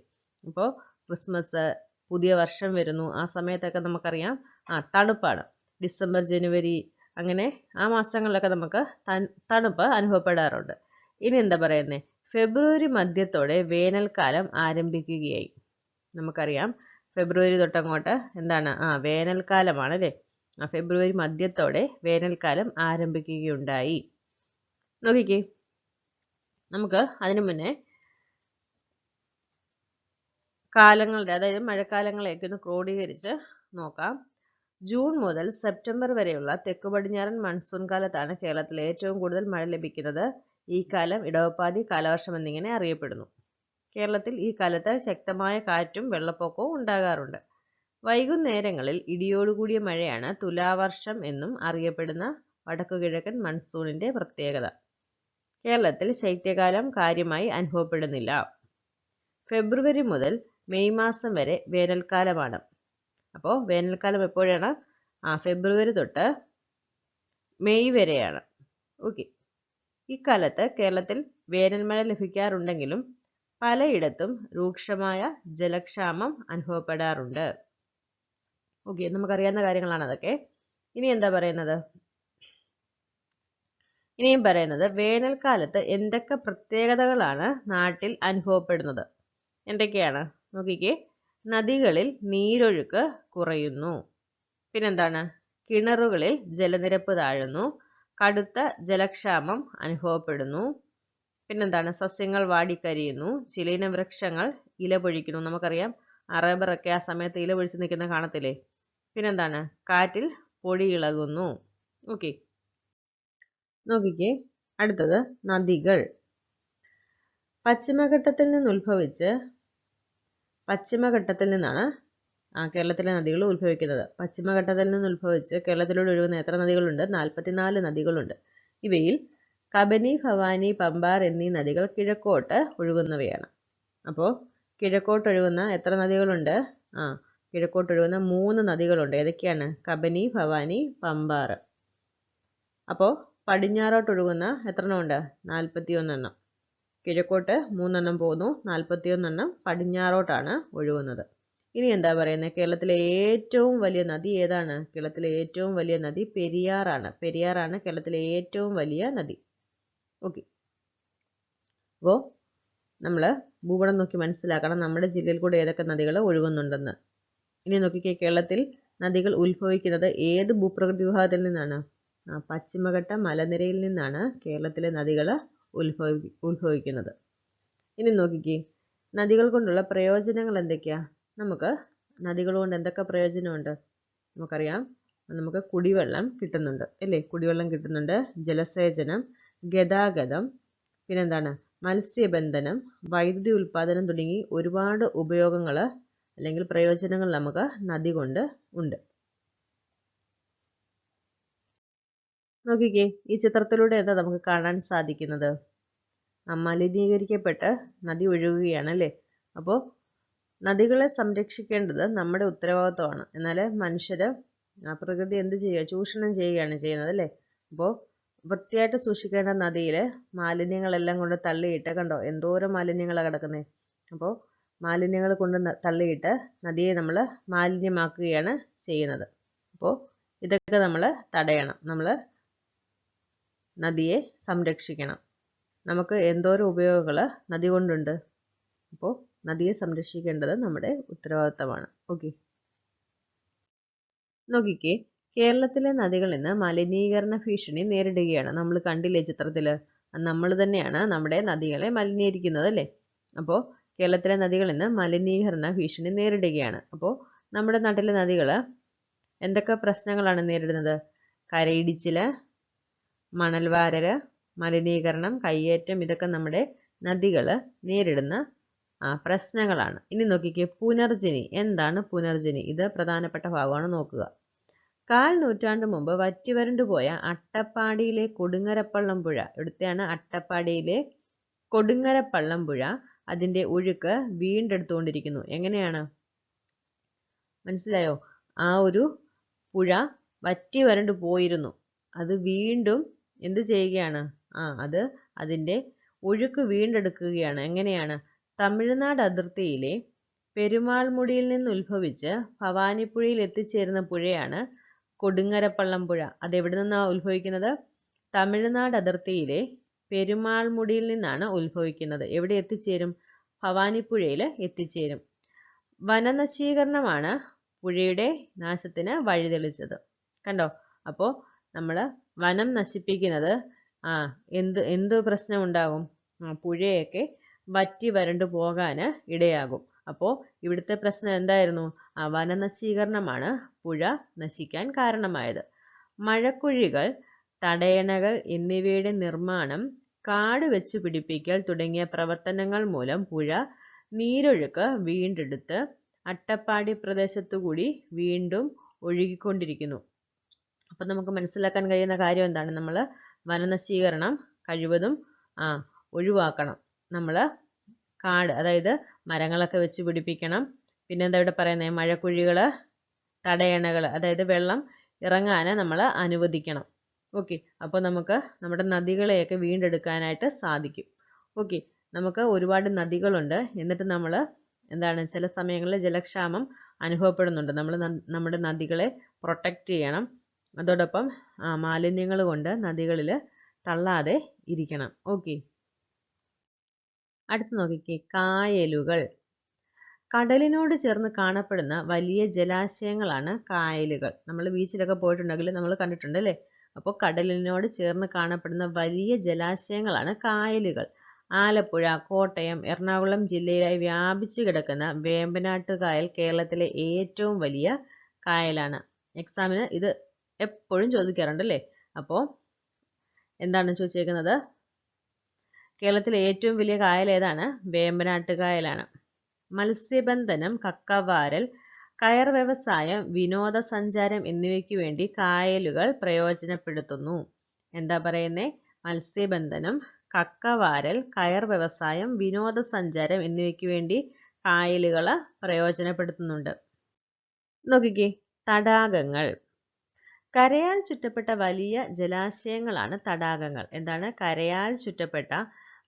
അപ്പോൾ ക്രിസ്മസ്, പുതിയ വർഷം വരുന്നു, ആ സമയത്തൊക്കെ നമുക്കറിയാം തണുപ്പാണ്. ഡിസംബർ, ജനുവരി അങ്ങനെ ആ മാസങ്ങളിലൊക്കെ നമുക്ക് തണുപ്പ് അനുഭവപ്പെടാറുണ്ട്. ഇനി എന്താ പറയുന്നത്? ഫെബ്രുവരി മധ്യത്തോടെ വേനൽക്കാലം ആരംഭിക്കുകയായി. നമുക്കറിയാം, ഫെബ്രുവരി തൊട്ടങ്ങോട്ട് എന്താണ്? വേനൽക്കാലമാണ് അല്ലേ? ഫെബ്രുവരി മധ്യത്തോടെ വേനൽക്കാലം ആരംഭിക്കുകയുണ്ടായി. നോക്കിക്കേ, നമുക്ക് അതിനു മുന്നേ കാലങ്ങളുടെ, അതായത് മഴക്കാലങ്ങളെയൊക്കെ ഒന്ന് ക്രോഡീകരിച്ച് നോക്കാം. ജൂൺ മുതൽ സെപ്റ്റംബർ വരെയുള്ള തെക്ക് പടിഞ്ഞാറൻ മൺസൂൺ കാലത്താണ് കേരളത്തിൽ ഏറ്റവും കൂടുതൽ മഴ ലഭിക്കുന്നത്. ഈ കാലം ഇടവപ്പാതി, കാലവർഷം എന്നിങ്ങനെ അറിയപ്പെടുന്നു. കേരളത്തിൽ ഈ കാലത്ത് ശക്തമായ കാറ്റും വെള്ളപ്പൊക്കവും ഉണ്ടാകാറുണ്ട്. വൈകുന്നേരങ്ങളിൽ ഇടിയോടുകൂടിയ മഴയാണ് തുലാവർഷം എന്നും അറിയപ്പെടുന്ന വടക്കുകിഴക്കൻ മൺസൂണിന്റെ പ്രത്യേകത. കേരളത്തിൽ ശൈത്യകാലം കാര്യമായി അനുഭവപ്പെടുന്നില്ല. ഫെബ്രുവരി മുതൽ മെയ് മാസം വരെ വേനൽക്കാലമാണ്. അപ്പോൾ വേനൽക്കാലം എപ്പോഴാണ്? ഫെബ്രുവരി തൊട്ട് മെയ് വരെയാണ്. ഓക്കെ. ഇക്കാലത്ത് കേരളത്തിൽ വേനൽമഴ ലഭിക്കാറുണ്ടെങ്കിലും പലയിടത്തും രൂക്ഷമായ ജലക്ഷാമം അനുഭവപ്പെടാറുണ്ട്. ഓക്കെ, നമുക്കറിയാവുന്ന കാര്യങ്ങളാണ് അതൊക്കെ. ഇനിയും പറയുന്നത് വേനൽക്കാലത്ത് എന്തൊക്കെ പ്രത്യേകതകളാണ് നാട്ടിൽ അനുഭവപ്പെടുന്നത്? എന്തൊക്കെയാണ് നോക്കിക്കേ. നദികളിൽ നീരൊഴുക്ക് കുറയുന്നു. പിന്നെന്താണ്? കിണറുകളിൽ ജലനിരപ്പ് താഴുന്നു. കടുത്ത ജലക്ഷാമം അനുഭവപ്പെടുന്നു. പിന്നെന്താണ്? സസ്യങ്ങൾ വാടിക്കരിയുന്നു. ചിലയിനം വൃക്ഷങ്ങൾ ഇല പൊഴിക്കുന്നു. നമുക്കറിയാം റബ്ബറൊക്കെ ആ സമയത്ത് ഇല പൊഴിച്ച് നിൽക്കുന്ന കാണത്തില്ലേ? പിന്നെന്താണ്? കാറ്റിൽ പൊടി ഇളകുന്നു. ഓക്കെ, നോക്കിക്കേ. അടുത്തത് നദികൾ. പശ്ചിമഘട്ടത്തിൽ നിന്നാണ് കേരളത്തിലെ നദികൾ ഉത്ഭവിക്കുന്നത്. പശ്ചിമഘട്ടത്തിൽ നിന്ന് ഉത്ഭവിച്ച് കേരളത്തിലൂടെ ഒഴുകുന്ന എത്ര നദികളുണ്ട്? 44 നദികളുണ്ട്. ഇവയിൽ കബനി, ഭവാനി, പമ്പാർ എന്നീ നദികൾ കിഴക്കോട്ട് ഒഴുകുന്നവയാണ്. അപ്പോൾ കിഴക്കോട്ടൊഴുകുന്ന എത്ര നദികളുണ്ട്? കിഴക്കോട്ടൊഴുകുന്ന 3 നദികളുണ്ട്. ഏതൊക്കെയാണ്? കബനി, ഭവാനി, പമ്പാർ. അപ്പോൾ പടിഞ്ഞാറോട്ടൊഴുകുന്ന എത്ര എണ്ണമുണ്ട്? 41 എണ്ണം. കിഴക്കോട്ട് 3 എണ്ണം പോകുന്നു, 41 എണ്ണം പടിഞ്ഞാറോട്ടാണ് ഒഴുകുന്നത്. ഇനി എന്താ പറയുന്നത്? കേരളത്തിലെ ഏറ്റവും വലിയ നദി ഏതാണ്? കേരളത്തിലെ ഏറ്റവും വലിയ നദി പെരിയാറാണ്. പെരിയാറാണ് കേരളത്തിലെ ഏറ്റവും വലിയ നദി. ഓക്കെ. അപ്പോൾ നമ്മൾ ഭൂപടം നോക്കി മനസ്സിലാക്കണം നമ്മുടെ ജില്ലയിൽ കൂടെ ഏതൊക്കെ നദികൾ ഒഴുകുന്നുണ്ടെന്ന്. ഇനി നോക്കിക്കേ, കേരളത്തിൽ നദികൾ ഉത്ഭവിക്കുന്നത് ഏത് ഭൂപ്രകൃതി വിഭാഗത്തിൽ നിന്നാണ്? പശ്ചിമഘട്ട മലനിരയിൽ നിന്നാണ് കേരളത്തിലെ നദികൾ ഉത്ഭവിക്കുന്നത്. ഇനി നോക്കിക്കേ, നദികൾ കൊണ്ടുള്ള പ്രയോജനങ്ങൾ എന്തൊക്കെയാ? നമുക്ക് നദികൾ കൊണ്ട് എന്തൊക്കെ പ്രയോജനമുണ്ട്? നമുക്കറിയാം, നമുക്ക് കുടിവെള്ളം കിട്ടുന്നുണ്ട് അല്ലേ? കുടിവെള്ളം കിട്ടുന്നുണ്ട്, ജലസേചനം, ഗതാഗതം, പിന്നെന്താണ്? മത്സ്യബന്ധനം, വൈദ്യുതി ഉൽപ്പാദനം തുടങ്ങി ഒരുപാട് ഉപയോഗങ്ങൾ അല്ലെങ്കിൽ പ്രയോജനങ്ങൾ നമുക്ക് നദി കൊണ്ട് ഉണ്ട്. നോക്കിക്കേ, ഈ ചിത്രത്തിലൂടെ എന്താ നമുക്ക് കാണാൻ സാധിക്കുന്നത്? മലിനീകരിക്കപ്പെട്ട് നദി ഒഴുകുകയാണ് അല്ലേ? അപ്പോൾ നദികളെ സംരക്ഷിക്കേണ്ടത് നമ്മുടെ ഉത്തരവാദിത്വമാണ്. എന്നാൽ മനുഷ്യർ പ്രകൃതി എന്ത് ചെയ്യുക? ചൂഷണം ചെയ്യുകയാണ് ചെയ്യുന്നത് അല്ലേ? അപ്പോൾ വൃത്തിയായിട്ട് സൂക്ഷിക്കേണ്ട നദിയിൽ മാലിന്യങ്ങളെല്ലാം കൊണ്ട് തള്ളിയിട്ട്, കണ്ടോ എന്തോരം മാലിന്യങ്ങളാണ് കിടക്കുന്നത്. അപ്പോൾ മാലിന്യങ്ങൾ കൊണ്ട് തള്ളിയിട്ട് നദിയെ നമ്മൾ മാലിന്യമാക്കുകയാണ് ചെയ്യുന്നത്. അപ്പോൾ ഇതൊക്കെ നമ്മൾ തടയണം. നമ്മൾ നദിയെ സംരക്ഷിക്കണം. നമുക്ക് എന്തോരം ഉപയോഗങ്ങൾ നദി കൊണ്ടുണ്ട്. അപ്പോൾ നദിയെ സംരക്ഷിക്കേണ്ടത് നമ്മുടെ ഉത്തരവാദിത്തമാണ്. ഓക്കെ, നോക്കിക്കേ, കേരളത്തിലെ നദികൾ ഇന്ന് മലിനീകരണ ഭീഷണി നേരിടുകയാണ്. നമ്മൾ കണ്ടില്ലേ ചിത്രത്തിൽ? നമ്മൾ തന്നെയാണ് നമ്മുടെ നദികളെ മലിനീകരിക്കുന്നത് അല്ലേ? അപ്പോൾ കേരളത്തിലെ നദികൾ ഇന്ന് മലിനീകരണ ഭീഷണി നേരിടുകയാണ്. അപ്പോൾ നമ്മുടെ നാട്ടിലെ നദികൾ എന്തൊക്കെ പ്രശ്നങ്ങളാണ് നേരിടുന്നത്? കരയിടിച്ചിൽ, മണൽവാരൽ, മലിനീകരണം, കയ്യേറ്റം, ഇതൊക്കെ നമ്മുടെ നദികൾ നേരിടുന്ന പ്രശ്നങ്ങളാണ്. ഇനി നോക്കിക്കേ, പുനർജനി. എന്താണ് പുനർജനി? ഇത് പ്രധാനപ്പെട്ട ഭാഗമാണ്, നോക്കുക. 1/4 നൂറ്റാണ്ട് മുമ്പ് വറ്റിവരണ്ടുപോയ അട്ടപ്പാടിയിലെ കൊടുങ്ങരപ്പള്ളം പുഴ, ഇവിടുത്തെയാണ് അട്ടപ്പാടിയിലെ കൊടുങ്ങരപ്പള്ളം പുഴ, അതിൻ്റെ ഒഴുക്ക് വീണ്ടെടുത്തുകൊണ്ടിരിക്കുന്നു. എങ്ങനെയാണ്? മനസ്സിലായോ? ആ ഒരു പുഴ വറ്റി വരണ്ടു പോയിരുന്നു, അത് വീണ്ടും എന്ത് ചെയ്യുകയാണ്? അത് അതിൻ്റെ ഒഴുക്ക് വീണ്ടെടുക്കുകയാണ്. എങ്ങനെയാണ്? തമിഴ്നാട് അതിർത്തിയിലെ പെരുമാൾമുടിയിൽ നിന്ന് ഉത്ഭവിച്ച് ഭവാനിപ്പുഴയിൽ എത്തിച്ചേരുന്ന പുഴയാണ് കൊടുങ്ങരപ്പള്ളം പുഴ. അതെവിടെ നിന്നാണ് ഉത്ഭവിക്കുന്നത്? തമിഴ്നാട് അതിർത്തിയിലെ പെരുമാൾമുടിയിൽ നിന്നാണ് ഉത്ഭവിക്കുന്നത്. എവിടെ എത്തിച്ചേരും? ഭവാനിപ്പുഴയിൽ എത്തിച്ചേരും. വനനശീകരണമാണ് പുഴയുടെ നാശത്തിന് വഴിതെളിച്ചത്. കണ്ടോ? അപ്പോൾ നമ്മൾ വനം നശിപ്പിക്കുന്നത് എന്ത് പ്രശ്നം ഉണ്ടാകും? പുഴയൊക്കെ വറ്റി വരണ്ടു പോകാൻ ഇടയാകും. അപ്പോൾ ഇവിടുത്തെ പ്രശ്നം എന്തായിരുന്നു? വനനശീകരണമാണ് പുഴ നശിക്കാൻ കാരണമായത്. മഴക്കുഴികൾ, തടയണകൾ എന്നിവയുടെ നിർമ്മാണം, കാട് വെച്ച് പിടിപ്പിക്കൽ തുടങ്ങിയ പ്രവർത്തനങ്ങൾ മൂലം പുഴ നീരൊഴുക്ക് വീണ്ടെടുത്ത് അട്ടപ്പാടി പ്രദേശത്തുകൂടി വീണ്ടും ഒഴുകിക്കൊണ്ടിരിക്കുന്നു. അപ്പം നമുക്ക് മനസ്സിലാക്കാൻ കഴിയുന്ന കാര്യം എന്താണ്? നമ്മൾ വനനശീകരണം കഴിവതും ഒഴിവാക്കണം. നമ്മൾ കാട്, അതായത് മരങ്ങളൊക്കെ വെച്ച് പിടിപ്പിക്കണം. പിന്നെന്താ ഇവിടെ പറയുന്നത്? മഴക്കുഴികൾ, തടയണകൾ, അതായത് വെള്ളം ഇറങ്ങാൻ നമ്മൾ അനുവദിക്കണം. ഓക്കെ, അപ്പോൾ നമുക്ക് നമ്മുടെ നദികളെയൊക്കെ വീണ്ടെടുക്കാനായിട്ട് സാധിക്കും. ഓക്കെ, നമുക്ക് ഒരുപാട് നദികളുണ്ട്. എന്നിട്ട് നമ്മൾ എന്താണ്, ചില സമയങ്ങളിൽ ജലക്ഷാമം അനുഭവപ്പെടുന്നുണ്ട്. നമ്മൾ നമ്മുടെ നദികളെ പ്രൊട്ടക്റ്റ് ചെയ്യണം. അതോടൊപ്പം മാലിന്യങ്ങൾ കൊണ്ട് നദികളിൽ തള്ളാതെ ഇരിക്കണം. ഓക്കെ, അടുത്ത് നോക്കിക്കേ, കായലുകൾ. കടലിനോട് ചേർന്ന് കാണപ്പെടുന്ന വലിയ ജലാശയങ്ങളാണ് കായലുകൾ. നമ്മൾ ബീച്ചിലൊക്കെ പോയിട്ടുണ്ടെങ്കിൽ നമ്മൾ കണ്ടിട്ടുണ്ട് അല്ലേ? അപ്പോൾ കടലിനോട് ചേർന്ന് കാണപ്പെടുന്ന വലിയ ജലാശയങ്ങളാണ് കായലുകൾ. ആലപ്പുഴ, കോട്ടയം, എറണാകുളം ജില്ലയിലായി വ്യാപിച്ചു കിടക്കുന്ന വേമ്പനാട്ട് കായൽ കേരളത്തിലെ ഏറ്റവും വലിയ കായലാണ്. എക്സാമിന് ഇത് എപ്പോഴും ചോദിക്കാറുണ്ട് അല്ലേ? അപ്പോൾ എന്താണ് ചോദിച്ചേക്കുന്നത്? കേരളത്തിലെ ഏറ്റവും വലിയ കായൽ ഏതാണ്? വേമ്പനാട്ട് കായലാണ്. മത്സ്യബന്ധനം, കക്കവാരൽ, കയർ വ്യവസായം, വിനോദസഞ്ചാരം എന്നിവയ്ക്ക് വേണ്ടി കായലുകൾ പ്രയോജനപ്പെടുത്തുന്നു. എന്താ പറയുന്നേ? മത്സ്യബന്ധനം, കക്കവാരൽ, കയർ വ്യവസായം, വിനോദസഞ്ചാരം എന്നിവയ്ക്ക് വേണ്ടി കായലുകൾ പ്രയോജനപ്പെടുത്തുന്നുണ്ട്. നോക്കിക്കേ, തടാകങ്ങൾ. കരയാൽ ചുറ്റപ്പെട്ട വലിയ ജലാശയങ്ങളാണ് തടാകങ്ങൾ. എന്താണ്? കരയാൽ ചുറ്റപ്പെട്ട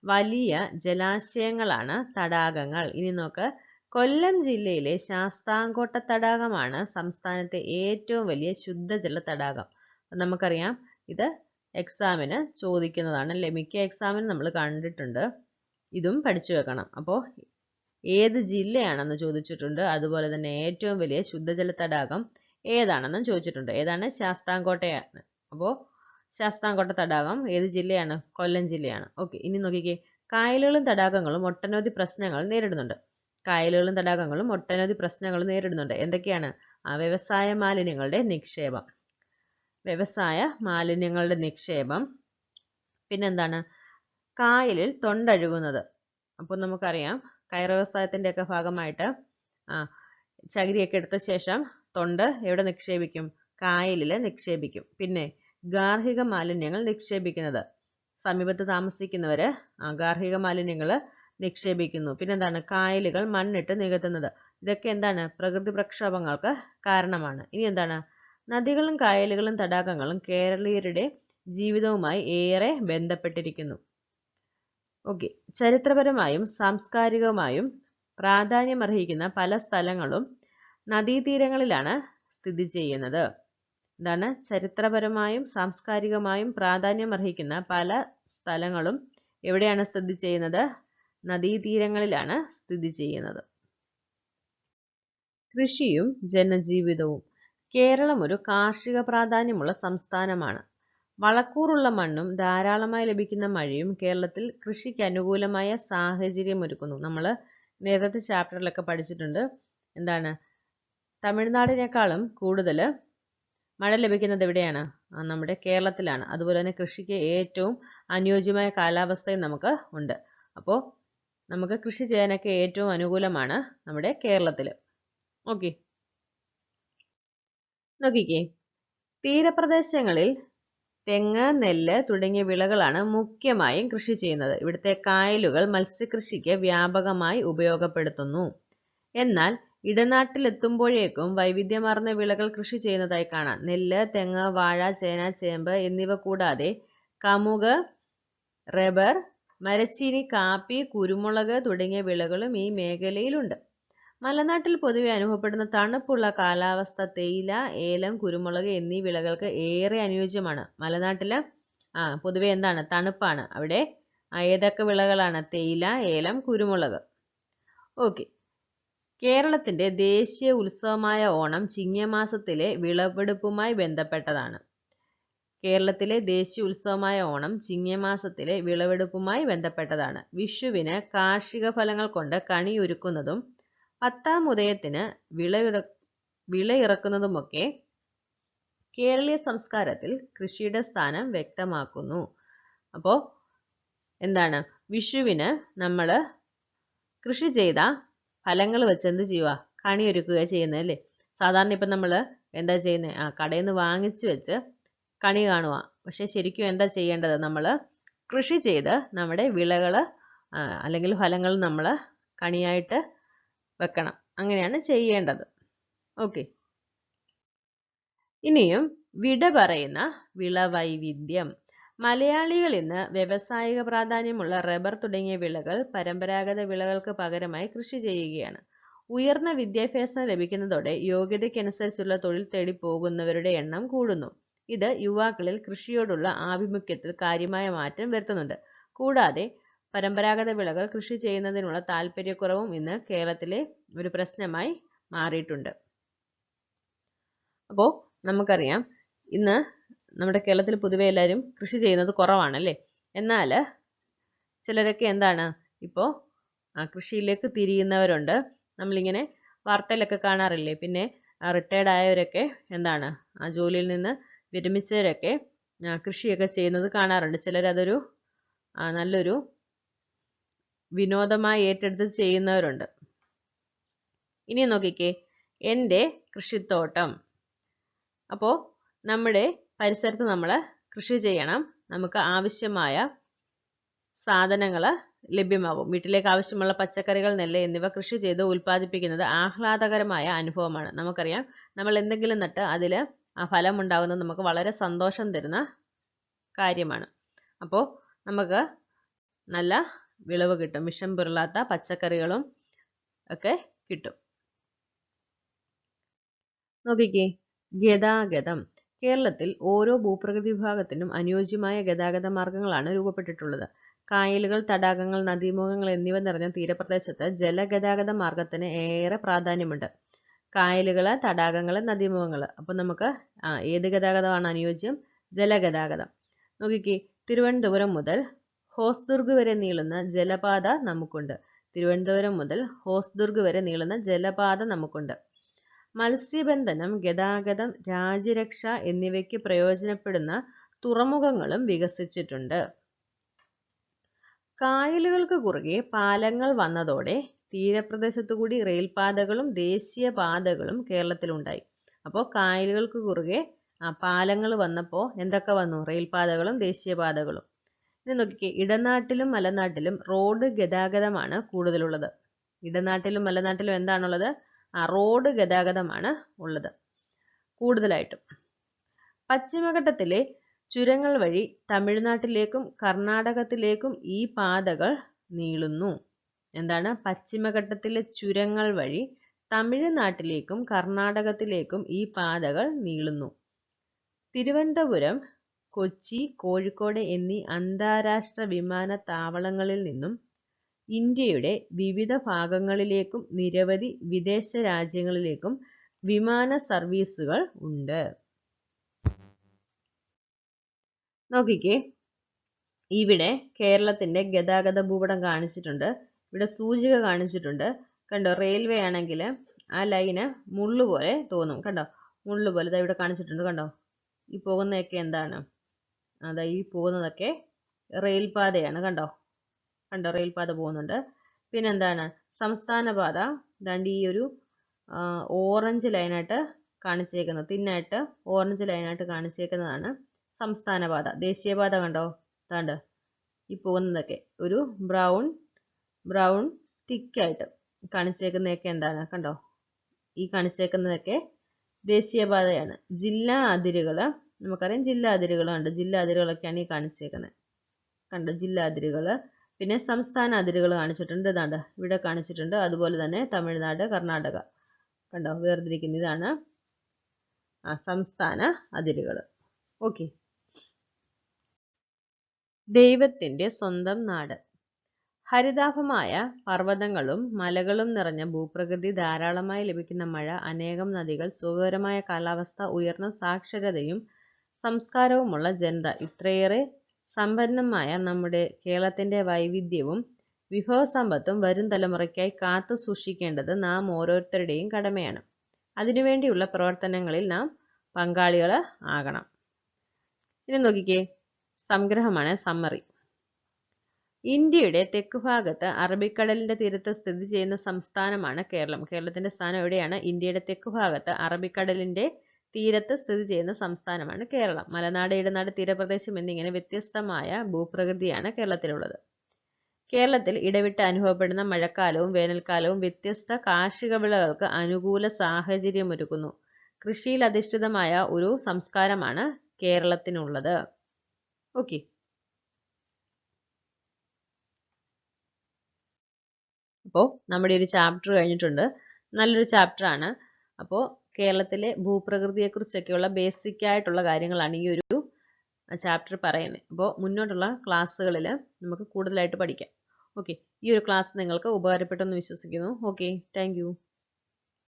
വലിയ ജലാശയങ്ങളാണ് തടാകങ്ങൾ. ഇനി നോക്ക്, കൊല്ലം ജില്ലയിലെ ശാസ്താംകോട്ട തടാകമാണ് സംസ്ഥാനത്തെ ഏറ്റവും വലിയ ശുദ്ധജല തടാകം. നമുക്കറിയാം, ഇത് എക്സാമിന് ചോദിക്കുന്നതാണ് അല്ലേ? മിക്ക എക്സാമിനും നമ്മൾ കണ്ടിട്ടുണ്ട്. ഇതും പഠിച്ചു വെക്കണം. അപ്പോൾ ഏത് ജില്ലയാണെന്ന് ചോദിച്ചിട്ടുണ്ട്. അതുപോലെ തന്നെ ഏറ്റവും വലിയ ശുദ്ധജല തടാകം ഏതാണെന്നും ചോദിച്ചിട്ടുണ്ട്. ഏതാണ്? ശാസ്താംകോട്ടയാണ്. അപ്പോൾ ശാസ്താംകോട്ട തടാകം ഏത് ജില്ലയാണ്? കൊല്ലം ജില്ലയാണ്. ഓക്കെ, ഇനി നോക്കിക്കേ, കായലുകളും തടാകങ്ങളും ഒട്ടനവധി പ്രശ്നങ്ങൾ നേരിടുന്നുണ്ട്. കായലുകളും തടാകങ്ങളും ഒട്ടനവധി പ്രശ്നങ്ങൾ നേരിടുന്നുണ്ട്. എന്തൊക്കെയാണ്? വ്യവസായ മാലിന്യങ്ങളുടെ നിക്ഷേപം, പിന്നെന്താണ്? കായലിൽ തൊണ്ടഴുകുന്നത്. അപ്പോൾ നമുക്കറിയാം, കയർ വ്യവസായത്തിൻ്റെയൊക്കെ ഭാഗമായിട്ട് ചകിരിയൊക്കെ എടുത്ത ശേഷം തൊണ്ട് എവിടെ നിക്ഷേപിക്കും? കായലിൽ നിക്ഷേപിക്കും. പിന്നെ ഗാർഹിക മാലിന്യങ്ങൾ നിക്ഷേപിക്കുന്നത്, സമീപത്ത് താമസിക്കുന്നവർ ഗാർഹിക മാലിന്യങ്ങൾ നിക്ഷേപിക്കുന്നു. പിന്നെന്താണ്? കായലുകൾ മണ്ണിട്ട് നികത്തുന്നത്. ഇതൊക്കെ എന്താണ്? പ്രകൃതി പ്രക്ഷോഭങ്ങൾക്ക് കാരണമാണ്. ഇനി എന്താണ്? നദികളും കായലുകളും തടാകങ്ങളും കേരളീയരുടെ ജീവിതവുമായി ഏറെ ബന്ധപ്പെട്ടിരിക്കുന്നു. ഓക്കെ, ചരിത്രപരമായും സാംസ്കാരികമായും പ്രാധാന്യമർഹിക്കുന്ന പല സ്ഥലങ്ങളും നദീതീരങ്ങളിലാണ് സ്ഥിതി ചെയ്യുന്നത്. എന്താണ്? ചരിത്രപരമായും സാംസ്കാരികമായും പ്രാധാന്യമർഹിക്കുന്ന പല സ്ഥലങ്ങളും എവിടെയാണ് സ്ഥിതി ചെയ്യുന്നത്? നദീതീരങ്ങളിലാണ് സ്ഥിതി ചെയ്യുന്നത്. കൃഷിയും ജനജീവിതവും. കേരളം ഒരു കാർഷിക പ്രാധാന്യമുള്ള സംസ്ഥാനമാണ്. വളക്കൂറുള്ള മണ്ണും ധാരാളമായി ലഭിക്കുന്ന മഴയും കേരളത്തിൽ കൃഷിക്ക് അനുകൂലമായ സാഹചര്യമൊരുക്കുന്നു. നമ്മൾ നേരത്തെ ചാപ്റ്ററിലൊക്കെ പഠിച്ചിട്ടുണ്ട്. എന്താണ്? തമിഴ്നാടിനേക്കാളും കൂടുതൽ മഴ ലഭിക്കുന്നത് എവിടെയാണ്? നമ്മുടെ കേരളത്തിലാണ്. അതുപോലെ തന്നെ കൃഷിക്ക് ഏറ്റവും അനുയോജ്യമായ കാലാവസ്ഥയും നമുക്ക് ഉണ്ട്. അപ്പോൾ നമുക്ക് കൃഷി ചെയ്യാനൊക്കെ ഏറ്റവും അനുകൂലമാണ് നമ്മുടെ കേരളത്തിൽ. ഓക്കെ, നോക്കിക്കേ, തീരപ്രദേശങ്ങളിൽ തെങ്ങ്, നെല്ല് തുടങ്ങിയ വിളകളാണ് മുഖ്യമായും കൃഷി ചെയ്യുന്നത്. ഇവിടുത്തെ കായലുകൾ മത്സ്യകൃഷിക്ക് വ്യാപകമായി ഉപയോഗപ്പെടുത്തുന്നു. എന്നാൽ ഇടനാട്ടിലെത്തുമ്പോഴേക്കും വൈവിധ്യമാർന്ന വിളകൾ കൃഷി ചെയ്യുന്നതായി കാണാം. നെല്ല്, തെങ്ങ്, വാഴ, ചേന, ചേമ്പ് എന്നിവ കൂടാതെ കമുക്, റബ്ബർ, മരച്ചീനി, കാപ്പി, കുരുമുളക് തുടങ്ങിയ വിളകളും ഈ മേഖലയിലുണ്ട്. മലനാട്ടിൽ പൊതുവെ അനുഭവപ്പെടുന്ന തണുപ്പുള്ള കാലാവസ്ഥ തേയില, ഏലം, കുരുമുളക് എന്നീ വിളകൾക്ക് ഏറെ അനുയോജ്യമാണ്. മലനാട്ടിൽ പൊതുവെ എന്താണ്? തണുപ്പാണ്. അവിടെ ഏതൊക്കെ വിളകളാണ്? തേയില, ഏലം, കുരുമുളക്. ഓക്കെ, കേരളത്തിന്റെ ദേശീയ ഉത്സവമായ ഓണം ചിങ്ങമാസത്തിലെ വിളവെടുപ്പുമായി ബന്ധപ്പെട്ടതാണ്. കേരളത്തിലെ ദേശീയ ഉത്സവമായ ഓണം ചിങ്ങമാസത്തിലെ വിളവെടുപ്പുമായി ബന്ധപ്പെട്ടതാണ്. വിഷുവിന് കാർഷിക ഫലങ്ങൾ കൊണ്ട് കണിയൊരുക്കുന്നതും പത്താം ഉദയത്തിന് വിളയിറക്കുന്നതുമൊക്കെ കേരളീയ സംസ്കാരത്തിൽ കൃഷിയുടെ സ്ഥാനം വ്യക്തമാക്കുന്നു. അപ്പോൾ എന്താണ്? വിഷുവിന് നമ്മൾ കൃഷി ചെയ്ത ഫലങ്ങൾ വെച്ച് എന്ത് ചെയ്യുക? കണിയൊരുക്കുക ചെയ്യുന്നത് അല്ലേ. സാധാരണ ഇപ്പം നമ്മൾ എന്താ ചെയ്യുന്നത്, കടയിൽ നിന്ന് വാങ്ങിച്ചു വെച്ച് കണി കാണുക. പക്ഷേ ശരിക്കും എന്താ ചെയ്യേണ്ടത്, നമ്മൾ കൃഷി ചെയ്ത് നമ്മുടെ വിളകൾ അല്ലെങ്കിൽ ഫലങ്ങൾ നമ്മൾ കണിയായിട്ട് വെക്കണം. അങ്ങനെയാണ് ചെയ്യേണ്ടത്. ഓക്കെ. ഇനിയും വിട പറയുന്ന വിളവൈവിധ്യം. മലയാളികൾ ഇന്ന് വ്യവസായിക പ്രാധാന്യമുള്ള റബ്ബർ തുടങ്ങിയ വിളകൾ പരമ്പരാഗത വിളകൾക്ക് പകരമായി കൃഷി ചെയ്യുകയാണ്. ഉയർന്ന വിദ്യാഭ്യാസം ലഭിക്കുന്നതോടെ യോഗ്യതയ്ക്കനുസരിച്ചുള്ള തൊഴിൽ തേടി പോകുന്നവരുടെ എണ്ണം കൂടുന്നു. ഇത് യുവാക്കളിൽ കൃഷിയോടുള്ള ആഭിമുഖ്യത്തിൽ കാര്യമായ മാറ്റം വരുത്തുന്നുണ്ട്. കൂടാതെ പരമ്പരാഗത വിളകൾ കൃഷി ചെയ്യുന്നതിനുള്ള താല്പര്യക്കുറവും ഇന്ന് കേരളത്തിലെ ഒരു പ്രശ്നമായി മാറിയിട്ടുണ്ട്. അപ്പോൾ നമുക്കറിയാം, ഇന്ന് നമ്മുടെ കേരളത്തിൽ പൊതുവെ എല്ലാവരും കൃഷി ചെയ്യുന്നത് കുറവാണല്ലേ. എന്നാൽ ചിലരൊക്കെ എന്താണ് ഇപ്പോൾ കൃഷിയിലേക്ക് തിരിയുന്നവരുണ്ട്. നമ്മളിങ്ങനെ വാർത്തയിലൊക്കെ കാണാറില്ലേ. പിന്നെ റിട്ടയർഡ് ആയവരൊക്കെ എന്താണ് ജോലിയിൽ നിന്ന് വിരമിച്ചവരൊക്കെ കൃഷിയൊക്കെ ചെയ്യുന്നത് കാണാറുണ്ട്. ചിലരതൊരു നല്ലൊരു വിനോദമായി ഏറ്റെടുത്ത് ചെയ്യുന്നവരുണ്ട്. ഇനി നോക്കിക്കേ, എൻ്റെ കൃഷിത്തോട്ടം. അപ്പോൾ നമ്മുടെ പരിസരത്ത് നമ്മൾ കൃഷി ചെയ്യണം. നമുക്ക് ആവശ്യമായ സാധനങ്ങൾ ലഭ്യമാകും. വീട്ടിലേക്ക് ആവശ്യമുള്ള പച്ചക്കറികൾ, നെല്ല് എന്നിവ കൃഷി ചെയ്ത് ഉൽപ്പാദിപ്പിക്കുന്നത് ആഹ്ലാദകരമായ അനുഭവമാണ്. നമുക്കറിയാം, നമ്മൾ എന്തെങ്കിലും നട്ട് അതിൽ ഫലം ഉണ്ടാകുന്നത് നമുക്ക് വളരെ സന്തോഷം തരുന്ന കാര്യമാണ്. അപ്പോൾ നമുക്ക് നല്ല വിളവ് കിട്ടും. വിഷം പുരളാത്ത പച്ചക്കറികളും ഒക്കെ കിട്ടും. നോക്കിക്കേ, ഗതാഗതം. കേരളത്തിൽ ഓരോ ഭൂപ്രകൃതി വിഭാഗത്തിനും അനുയോജ്യമായ ഗതാഗത മാർഗങ്ങളാണ് രൂപപ്പെട്ടിട്ടുള്ളത്. കായലുകൾ, തടാകങ്ങൾ, നദീമുഖങ്ങൾ എന്നിവ നിറഞ്ഞ തീരപ്രദേശത്ത് ജലഗതാഗത മാർഗത്തിന് ഏറെ പ്രാധാന്യമുണ്ട്. കായലുകൾ, തടാകങ്ങൾ, നദീമുഖങ്ങൾ. അപ്പോൾ നമുക്ക് ഏത് ഗതാഗതമാണ് അനുയോജ്യം? ജലഗതാഗതം. നോക്കിക്കേ, തിരുവനന്തപുരം മുതൽ ഹോസ്ദുർഗ് വരെ നീളുന്ന ജലപാത നമുക്കുണ്ട്. തിരുവനന്തപുരം മുതൽ ഹോസ്ദുർഗ് വരെ നീളുന്ന ജലപാത നമുക്കുണ്ട്. മത്സ്യബന്ധനം, ഗതാഗതം, രാജ്യരക്ഷ എന്നിവയ്ക്ക് പ്രയോജനപ്പെടുന്ന തുറമുഖങ്ങളും വികസിച്ചിട്ടുണ്ട്. കായലുകൾക്ക് കുറുകെ പാലങ്ങൾ വന്നതോടെ തീരപ്രദേശത്തുകൂടി റെയിൽപാതകളും ദേശീയപാതകളും കേരളത്തിലുണ്ടായി. അപ്പോൾ കായലുകൾക്ക് കുറുകെ പാലങ്ങൾ വന്നപ്പോൾ എന്തൊക്കെ വന്നു? റെയിൽപാതകളും ദേശീയപാതകളും. ഇനി നോക്കിക്കേ, ഇടനാട്ടിലും മലനാട്ടിലും റോഡ് ഗതാഗതമാണ് കൂടുതലുള്ളത്. ഇടനാട്ടിലും മലനാട്ടിലും എന്താണുള്ളത്? റോഡ് ഗതാഗതമാണ് ഉള്ളത് കൂടുതലായിട്ടും. പശ്ചിമഘട്ടത്തിലെ ചുരങ്ങൾ വഴി തമിഴ്നാട്ടിലേക്കും കർണാടകത്തിലേക്കും ഈ പാതകൾ നീളുന്നു. എന്താണ്? പശ്ചിമഘട്ടത്തിലെ ചുരങ്ങൾ വഴി തമിഴ്നാട്ടിലേക്കും കർണാടകത്തിലേക്കും ഈ പാതകൾ നീളുന്നു. തിരുവനന്തപുരം, കൊച്ചി, കോഴിക്കോട് എന്നീ അന്താരാഷ്ട്ര വിമാനത്താവളങ്ങളിൽ നിന്നും ഇന്ത്യയുടെ വിവിധ ഭാഗങ്ങളിലേക്കും നിരവധി വിദേശ രാജ്യങ്ങളിലേക്കും വിമാന സർവീസുകൾ ഉണ്ട്. നോക്കിക്കേ, ഇവിടെ കേരളത്തിന്റെ ഗതാഗത ഭൂപടം കാണിച്ചിട്ടുണ്ട്. ഇവിടെ സൂചിക കാണിച്ചിട്ടുണ്ട്. കണ്ടോ? റെയിൽവേ ആണെങ്കിൽ ആ ലൈന് മുള്ളു പോലെ തോന്നും. കണ്ടോ? മുള്ളു പോലെ ഇതാ ഇവിടെ കാണിച്ചിട്ടുണ്ട്. കണ്ടോ? ഈ പോകുന്നതൊക്കെ എന്താണ്? അതാ ഈ പോകുന്നതൊക്കെ റെയിൽപാതയാണ്. കണ്ടോ? കണ്ടോ? റെയിൽപാത പോകുന്നുണ്ട്. പിന്നെന്താണ്? സംസ്ഥാന പാത. ദാണ്ട് ഈ ഒരു ഓറഞ്ച് ലൈനായിട്ട് കാണിച്ചേക്കുന്നത്, തിന്നായിട്ട് ഓറഞ്ച് ലൈനായിട്ട് കാണിച്ചേക്കുന്നതാണ് സംസ്ഥാന പാത. ദേശീയപാത കണ്ടോ? താണ്ട് ഈ പോകുന്നതൊക്കെ ഒരു ബ്രൗൺ തിക്കായിട്ട് കാണിച്ചേക്കുന്നതൊക്കെ എന്താണ്? കണ്ടോ? ഈ കാണിച്ചേക്കുന്നതൊക്കെ ദേശീയപാതയാണ്. ജില്ലാ അതിരുകൾ നമുക്കറിയാം. ജില്ലാ അതിരുകളുണ്ട്. ജില്ലാ അതിരുകളൊക്കെയാണ് ഈ കാണിച്ചേക്കുന്നത്. കണ്ടോ? ജില്ലാ അതിരുകൾ. പിന്നെ സംസ്ഥാന അതിരുകൾ കാണിച്ചിട്ടുണ്ട്. ഇതാണ്ട് ഇവിടെ കാണിച്ചിട്ടുണ്ട്. അതുപോലെ തന്നെ തമിഴ്നാട്, കർണാടക കണ്ടോ? വേർതിരിക്കുന്ന ഇതാണ് സംസ്ഥാന അതിരുകൾ. ഓക്കെ. ദൈവത്തിൻ്റെ സ്വന്തം നാട്. ഹരിതാഭമായ പർവ്വതങ്ങളും മലകളും നിറഞ്ഞ ഭൂപ്രകൃതി, ധാരാളമായി ലഭിക്കുന്ന മഴ, അനേകം നദികൾ, സുഖകരമായ കാലാവസ്ഥ, ഉയർന്ന സാക്ഷരതയും സംസ്കാരവുമുള്ള ജനത, ഇത്രയേറെ സമ്പന്നമായ നമ്മുടെ കേരളത്തിൻ്റെ വൈവിധ്യവും വിഭവസമ്പത്തും വരും തലമുറയ്ക്കായി കാത്തു സൂക്ഷിക്കേണ്ടത് നാം ഓരോരുത്തരുടെയും കടമയാണ്. അതിനുവേണ്ടിയുള്ള പ്രവർത്തനങ്ങളിൽ നാം പങ്കാളികൾ ആകണം. ഇനി നോക്കിക്കേ, സംഗ്രഹമാണ്, സമ്മറി. ഇന്ത്യയുടെ തെക്ക് ഭാഗത്ത് അറബിക്കടലിന്റെ തീരത്ത് സ്ഥിതി ചെയ്യുന്ന സംസ്ഥാനമാണ് കേരളം. കേരളത്തിന്റെ സ്ഥാനം എവിടെയാണ്? ഇന്ത്യയുടെ തെക്ക് ഭാഗത്ത് അറബിക്കടലിന്റെ തീരത്ത് സ്ഥിതി ചെയ്യുന്ന സംസ്ഥാനമാണ് കേരളം. മലനാട്, ഇടനാട്, തീരപ്രദേശം എന്നിങ്ങനെ വ്യത്യസ്തമായ ഭൂപ്രകൃതിയാണ് കേരളത്തിലുള്ളത്. കേരളത്തിൽ ഇടവിട്ട് അനുഭവപ്പെടുന്ന മഴക്കാലവും വേനൽക്കാലവും വ്യത്യസ്ത കാർഷിക വിളകൾക്ക് അനുകൂല സാഹചര്യമൊരുക്കുന്നു. കൃഷിയിൽ അധിഷ്ഠിതമായ ഒരു സംസ്കാരമാണ് കേരളത്തിനുള്ളത്. ഓക്കെ, അപ്പോൾ നമ്മുടെ ഒരു ചാപ്റ്റർ കഴിഞ്ഞിട്ടുണ്ട്. നല്ലൊരു ചാപ്റ്റർ ആണ്. അപ്പോൾ കേരളത്തിലെ ഭൂപ്രകൃതിയെക്കുറിച്ചൊക്കെയുള്ള ബേസിക് ആയിട്ടുള്ള കാര്യങ്ങളാണ് ഈ ഒരു ചാപ്റ്റർ പറയുന്നത്. അപ്പോൾ മുന്നോട്ടുള്ള ക്ലാസ്സുകളിൽ നമുക്ക് കൂടുതലായിട്ട് പഠിക്കാം. ഓക്കെ, ഈ ഒരു ക്ലാസ് നിങ്ങൾക്ക് ഉപകാരപ്പെട്ടെന്ന് വിശ്വസിക്കുന്നു. Okay, thank you.